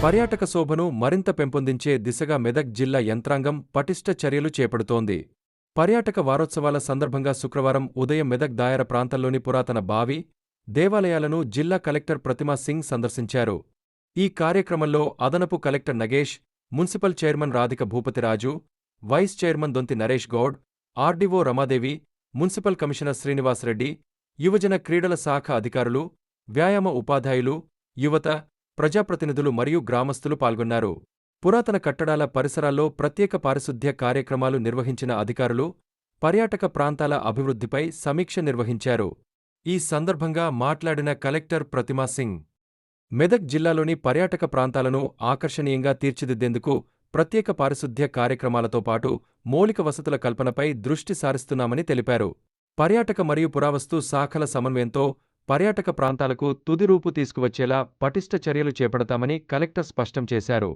పర్యాటక శోభను మరింత పెంపొందించే దిశగా మెదక్ జిల్లా యంత్రాంగం పటిష్ట చర్యలు చేపడుతోంది. పర్యాటక వారోత్సవాల సందర్భంగా శుక్రవారం ఉదయం మెదక్ దాయర ప్రాంతంలోని పురాతన బావి, దేవాలయాలను జిల్లా కలెక్టర్ ప్రతిమా సింగ్ సందర్శించారు. ఈ కార్యక్రమంలో అదనపు collector Nagesh, municipal chairman Radhika Bhupathiraju, vice chairman Donthi Naresh Goud, RDO Ramadevi, municipal commissioner Srinivasa Reddy, యువజన క్రీడల శాఖ అధికారులు, వ్యాయామ ఉపాధ్యాయులు, యువత, ప్రజాప్రతినిధులు మరియు గ్రామస్తులు పాల్గొన్నారు. పురాతన కట్టడాల పరిసరాల్లో ప్రత్యేక పారిశుద్ధ్య కార్యక్రమాలు నిర్వహించిన అధికారులు పర్యాటక ప్రాంతాల అభివృద్ధిపై సమీక్ష నిర్వహించారు. ఈ సందర్భంగా మాట్లాడిన కలెక్టర్ ప్రతిమా సింగ్, మెదక్ జిల్లాలోని పర్యాటక ప్రాంతాలను ఆకర్షణీయంగా తీర్చిదిద్దేందుకు ప్రత్యేక పారిశుద్ధ్య కార్యక్రమాలతో పాటు మౌలిక వసతుల కల్పనపై దృష్టి సారిస్తున్నామని తెలిపారు. పర్యాటక మరియు పురావస్తు శాఖల సమన్వయంతో పర్యాటక ప్రాంతాలకు తుది రూపు తీసుకువచ్చేలా పటిష్ట చర్యలు చేపడతామని కలెక్టర్ స్పష్టం చేశారు.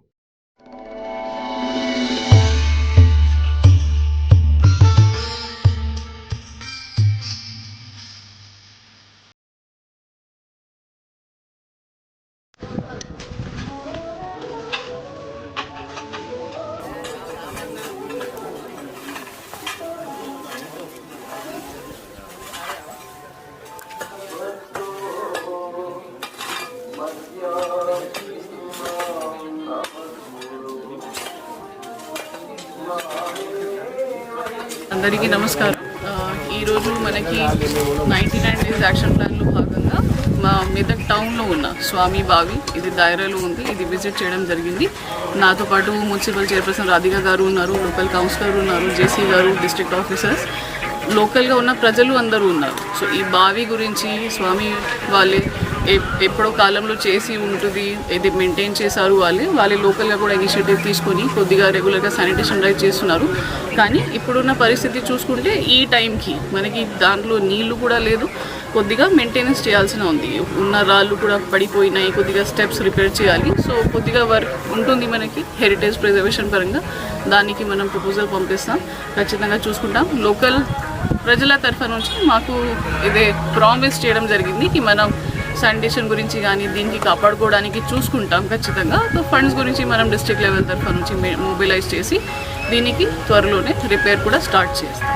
అందరికీ నమస్కారం. ఈరోజు మనకి 99 డేస్ యాక్షన్ ప్లాన్లో భాగంగా మా మెదక్ టౌన్లో ఉన్న స్వామి బావి, ఇది దాయరాలో ఉంది, ఇది విజిట్ చేయడం జరిగింది. నాతో పాటు మున్సిపల్ చైర్పర్సన్ రాధిక గారు ఉన్నారు, లోకల్ కౌన్సిలర్ ఉన్నారు, జేసీ గారు, డిస్ట్రిక్ట్ ఆఫీసర్స్, లోకల్గా ఉన్న ప్రజలు అందరూ ఉన్నారు. సో ఈ బావి గురించి స్వామి వాళ్ళే ఎప్పుడో కాలంలో చేసి ఉంటుంది, ఇది మెయింటైన్ చేశారు. వాళ్ళే లోకల్గా కూడా ఇనిషియేటివ్ తీసుకొని కొద్దిగా రెగ్యులర్గా శానిటేషన్ డ్రైవ్ చేస్తున్నారు. కానీ ఇప్పుడున్న పరిస్థితి చూసుకుంటే ఈ టైంకి మనకి దాంట్లో నీళ్లు కూడా లేదు, కొద్దిగా మెయింటెనెన్స్ చేయాల్సిన ఉంది. ఉన్న రాళ్ళు కూడా పడిపోయినాయి, కొద్దిగా స్టెప్స్ రిపేర్ చేయాలి. సో కొద్దిగా వర్క్ ఉంటుంది మనకి హెరిటేజ్ ప్రిజర్వేషన్ పరంగా. దానికి మనం ప్రపోజల్ పంపిస్తాం, ఖచ్చితంగా చూసుకుంటాం. లోకల్ ప్రజల తరఫు నుంచి మాకు ఇదే ప్రామిస్ చేయడం జరిగింది కి మనం శానిటేషన్ గురించి కానీ దీనికి కాపాడుకోవడానికి చూసుకుంటాం ఖచ్చితంగా. సో ఫండ్స్ గురించి మనం డిస్ట్రిక్ట్ లెవెల్ తరఫు నుంచి మొబిలైజ్ చేసి దీనికి త్వరలోనే రిపేర్ కూడా స్టార్ట్ చేస్తాం.